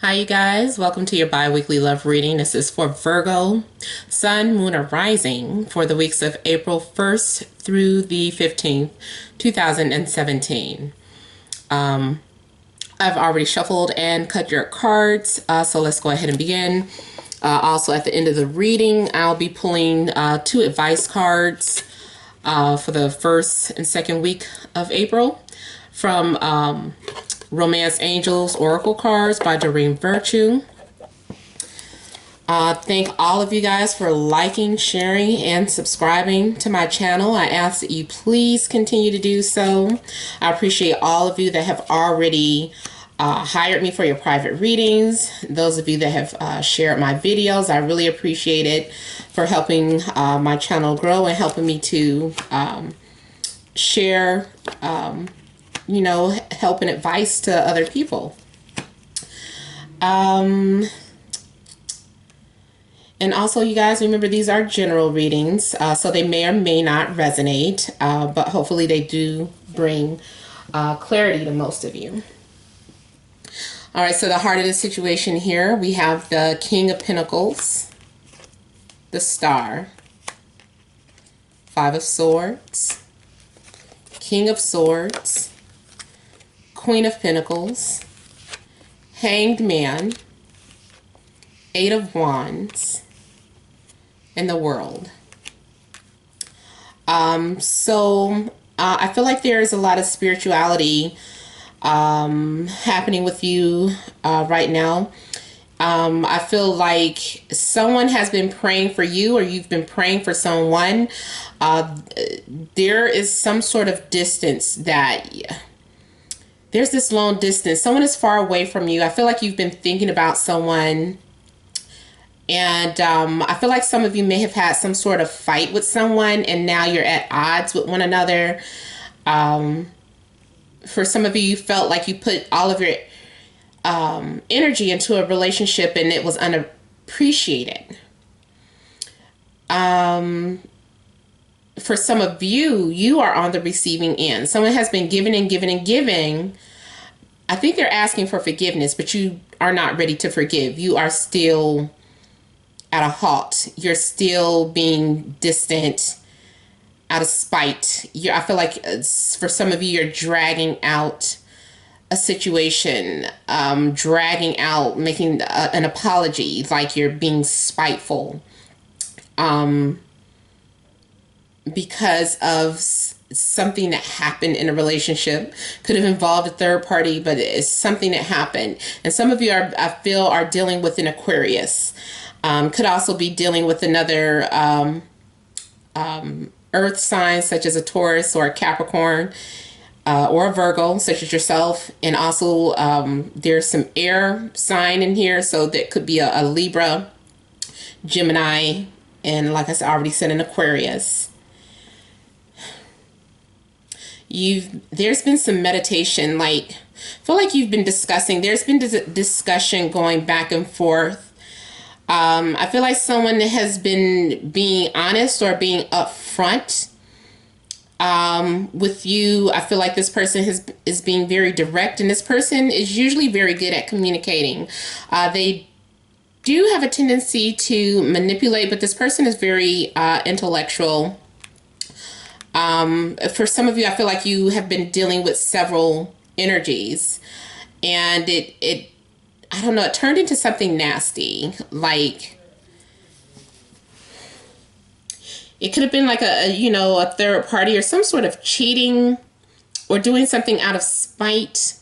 Hi, you guys. Welcome to your bi-weekly love reading. This is for Virgo, Sun, Moon, or Rising for the weeks of April 1st through the 15th, 2017. I've already shuffled and cut your cards, so let's go ahead and begin. Also, at the end of the reading, I'll be pulling two advice cards for the first and second week of April from Romance Angels Oracle Cards by Doreen Virtue. Thank all of you guys for liking, sharing, and subscribing to my channel. I ask that you please continue to do so. I appreciate all of you that have already hired me for your private readings. Those of you that have shared my videos, I really appreciate it for helping my channel grow and helping me to share help and advice to other people. And also, you guys, remember these are general readings, so they may or may not resonate, but hopefully they do bring clarity to most of you. All right, so the heart of the situation here, we have the King of Pentacles, the Star, Five of Swords, King of Swords, Queen of Pentacles, Hanged Man, Eight of Wands, and the World. I feel like there is a lot of spirituality happening with you right now. I feel like someone has been praying for you, or you've been praying for someone. There is some sort of distance that... There's this long distance. Someone is far away from you. I feel like you've been thinking about someone. And I feel like some of you may have had some sort of fight with someone, and now you're at odds with one another. For some of you, you felt like you put all of your energy into a relationship and it was unappreciated. For some of you, you are on the receiving end. Someone has been giving and giving and giving. I think they're asking for forgiveness, but you are not ready to forgive. You are still at a halt. You're still being distant out of spite. I feel like for some of you, you're dragging out a situation, dragging out, making an apology, like you're being spiteful. Because of something that happened in a relationship. Could have involved a third party, but it's something that happened. And some of you I feel are dealing with an Aquarius. Could also be dealing with another earth sign, such as a Taurus or a Capricorn, or a Virgo, such as yourself. And also there's some air sign in here, so that could be a Libra, Gemini, and like I already said, an Aquarius. There's been some meditation, like, I feel like you've been discussing, there's been discussion going back and forth. I feel like someone has been being honest or being upfront with you. I feel like this person is being very direct, and this person is usually very good at communicating. They do have a tendency to manipulate, but this person is very intellectual. For some of you, I feel like you have been dealing with several energies, and I don't know, it turned into something nasty. Like, it could have been like a third party or some sort of cheating or doing something out of spite.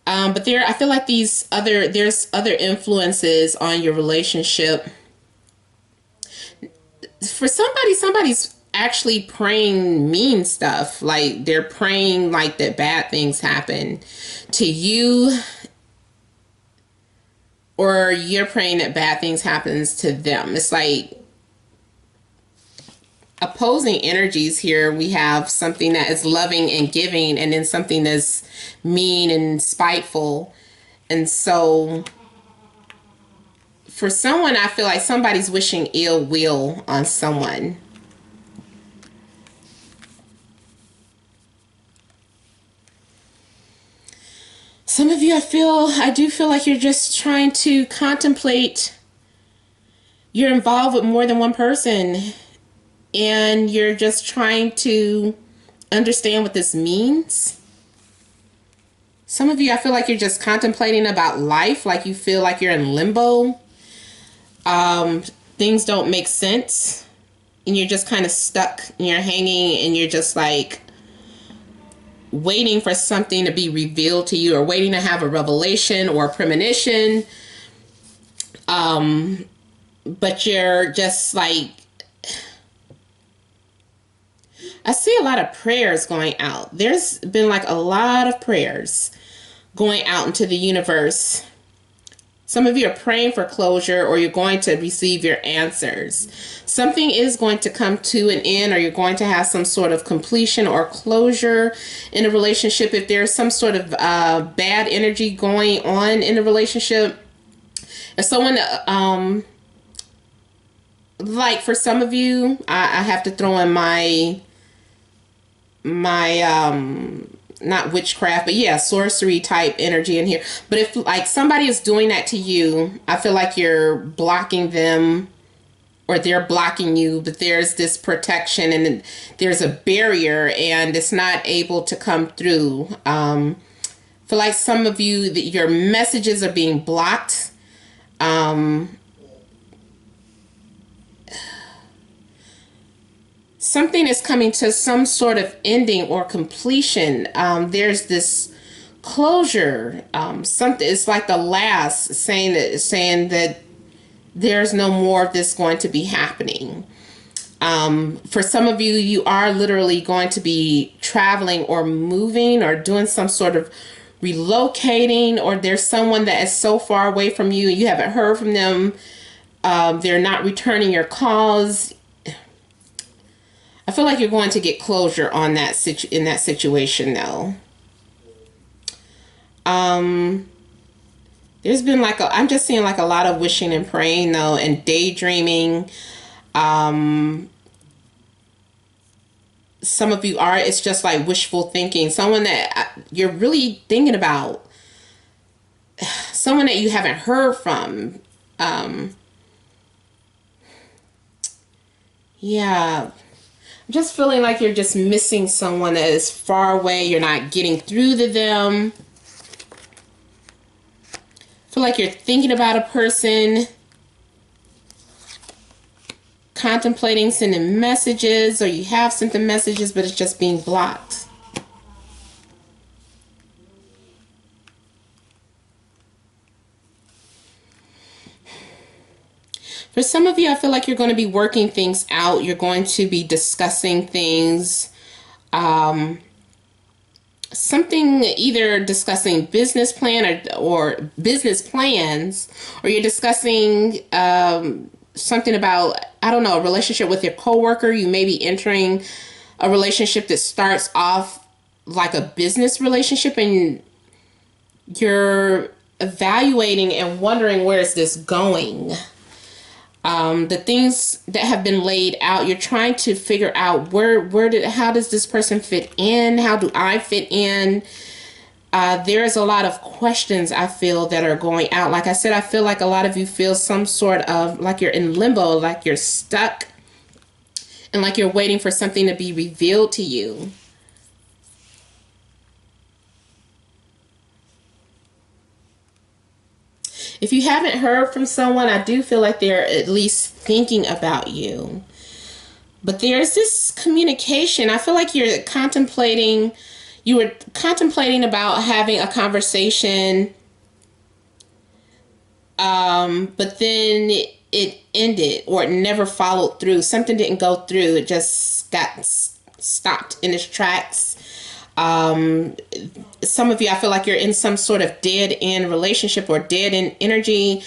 But I feel like there's other influences on your relationship. For somebody's actually praying mean stuff. Like, they're praying like that bad things happen to you, or you're praying that bad things happens to them. It's like opposing energies here. We have something that is loving and giving, and then something that's mean and spiteful. And so for someone, I feel like somebody's wishing ill will on someone. Some of you, I do feel like you're just trying to contemplate. You're involved with more than one person, and you're just trying to understand what this means. Some of you, I feel like you're just contemplating about life, like you feel like you're in limbo. Things don't make sense, and you're just kind of stuck, and you're hanging, and you're just like waiting for something to be revealed to you, or waiting to have a revelation or a premonition. But you're just like, I see a lot of prayers going out. There's been like a lot of prayers going out into the universe. Some of you are praying for closure, or you're going to receive your answers. Something is going to come to an end, or you're going to have some sort of completion or closure in a relationship. If there's some sort of bad energy going on in a relationship, if someone, like for some of you, I have to throw in my not witchcraft, but yeah, sorcery type energy in here. But if like somebody is doing that to you, I feel like you're blocking them, or they're blocking you, but there's this protection, and there's a barrier, and it's not able to come through. For like some of you, that your messages are being blocked. Something is coming to some sort of ending or completion. There's this closure. Something, it's like the last saying that there's no more of this going to be happening. For some of you, you are literally going to be traveling or moving or doing some sort of relocating, or there's someone that is so far away from you, you haven't heard from them. They're not returning your calls. I feel like you're going to get closure on that in that situation, though. There's been like I'm just seeing like a lot of wishing and praying, though, and daydreaming. Some of you are, it's just like wishful thinking. Someone that you're really thinking about. Someone that you haven't heard from. Yeah. I'm just feeling like you're just missing someone that is far away. You're not getting through to them. I feel like you're thinking about a person, contemplating sending messages, or you have sent the messages, but it's just being blocked. For some of you, I feel like you're going to be working things out. You're going to be discussing things. Something, either discussing business plan or business plans, or you're discussing something about, I don't know, a relationship with your coworker. You may be entering a relationship that starts off like a business relationship, and you're evaluating and wondering, where is this going? The things that have been laid out, you're trying to figure out how does this person fit in? How do I fit in? There's a lot of questions I feel that are going out. Like I said, I feel like a lot of you feel some sort of like you're in limbo, like you're stuck, and like you're waiting for something to be revealed to you. If you haven't heard from someone, I do feel like they're at least thinking about you. But there's this communication. I feel like you were contemplating about having a conversation, but then it ended, or it never followed through. Something didn't go through. It just got stopped in its tracks. Some of you, I feel like you're in some sort of dead end relationship or dead end energy.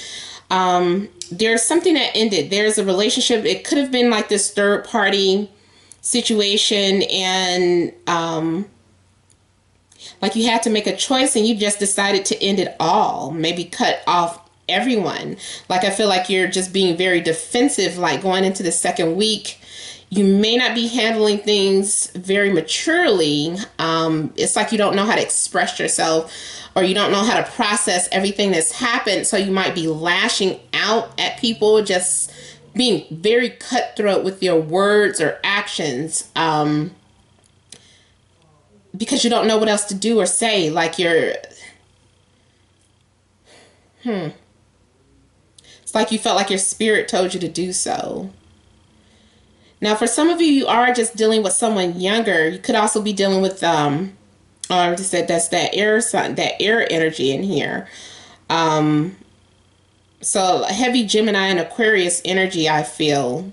There's something that ended. There's a relationship. It could have been like this third party situation, and like you had to make a choice, and you just decided to end it all. Maybe cut off everyone. Like I feel like you're just being very defensive, like going into the second week. You may not be handling things very maturely. It's like you don't know how to express yourself, or you don't know how to process everything that's happened. So you might be lashing out at people, just being very cutthroat with your words or actions, because you don't know what else to do or say. Like it's like you felt like your spirit told you to do so. Now, for some of you, you are just dealing with someone younger. You could also be dealing with, or just said that's that air sign, that air energy in here. So heavy Gemini and Aquarius energy, I feel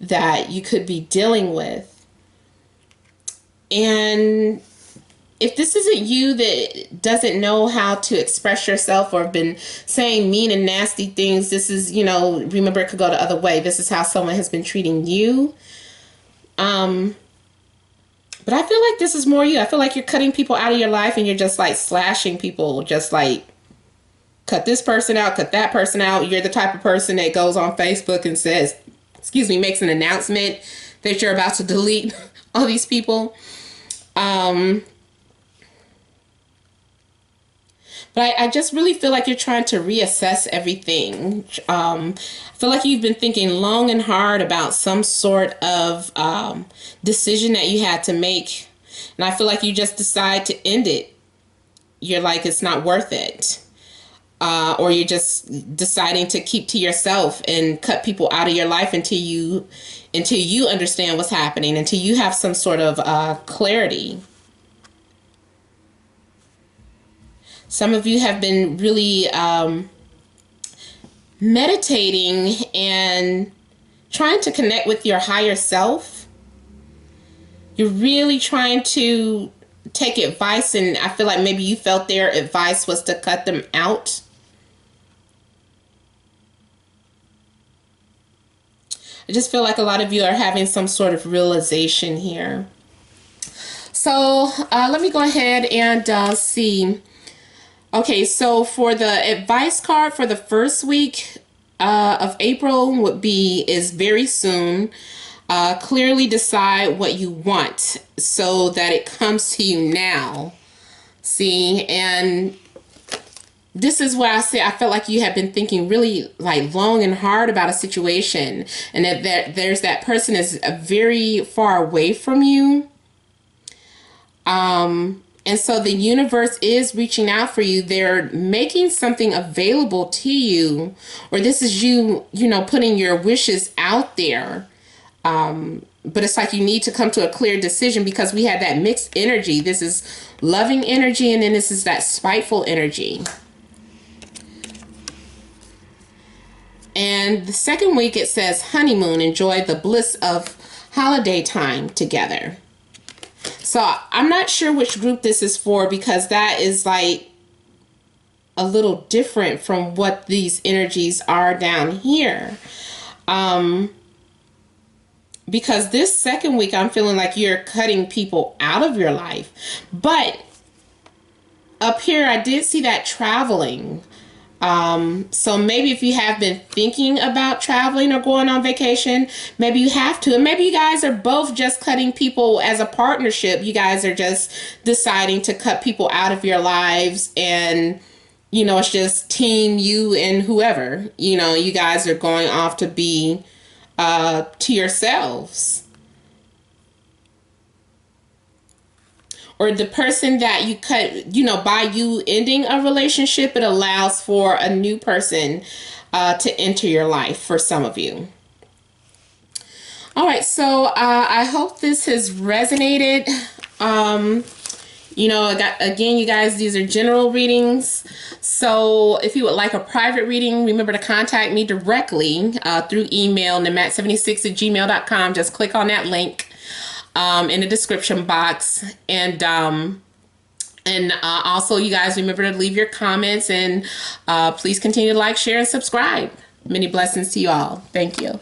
that you could be dealing with. And if this isn't you that doesn't know how to express yourself or have been saying mean and nasty things, this is, remember, it could go the other way. This is how someone has been treating you. But I feel like this is more you. I feel like you're cutting people out of your life, and you're just like slashing people, just like cut this person out, cut that person out. You're the type of person that goes on Facebook and says, makes an announcement that you're about to delete all these people. But I just really feel like you're trying to reassess everything. I feel like you've been thinking long and hard about some sort of decision that you had to make. And I feel like you just decide to end it. You're like, it's not worth it. Or you're just deciding to keep to yourself and cut people out of your life until you understand what's happening, until you have some sort of clarity. Some of you have been really meditating and trying to connect with your higher self. You're really trying to take advice, and I feel like maybe you felt their advice was to cut them out. I just feel like a lot of you are having some sort of realization here. So let me go ahead and see. Okay, so for the advice card for the first week of April is very soon. Clearly decide what you want so that it comes to you now. See, and this is where I say I felt like you have been thinking really like long and hard about a situation, and that there's that person is very far away from you. And so the universe is reaching out for you. They're making something available to you, or this is you, putting your wishes out there. But it's like you need to come to a clear decision, because we had that mixed energy. This is loving energy, and then this is that spiteful energy. And the second week it says honeymoon, enjoy the bliss of holiday time together. So I'm not sure which group this is for, because that is like a little different from what these energies are down here. Because this second week I'm feeling like you're cutting people out of your life. But up here I did see that traveling. So maybe if you have been thinking about traveling or going on vacation, maybe you have to. And maybe you guys are both just cutting people as a partnership. You guys are just deciding to cut people out of your lives, and, it's just team you and whoever, you guys are going off to be, to yourselves. Or the person that you cut, by you ending a relationship, it allows for a new person to enter your life for some of you. All right, so I hope this has resonated. Again, you guys, these are general readings. So if you would like a private reading, remember to contact me directly through email, namat76@gmail.com. Just click on that link in the description box, and also, you guys, remember to leave your comments, and please continue to like, share, and subscribe. Many blessings to you all. Thank you.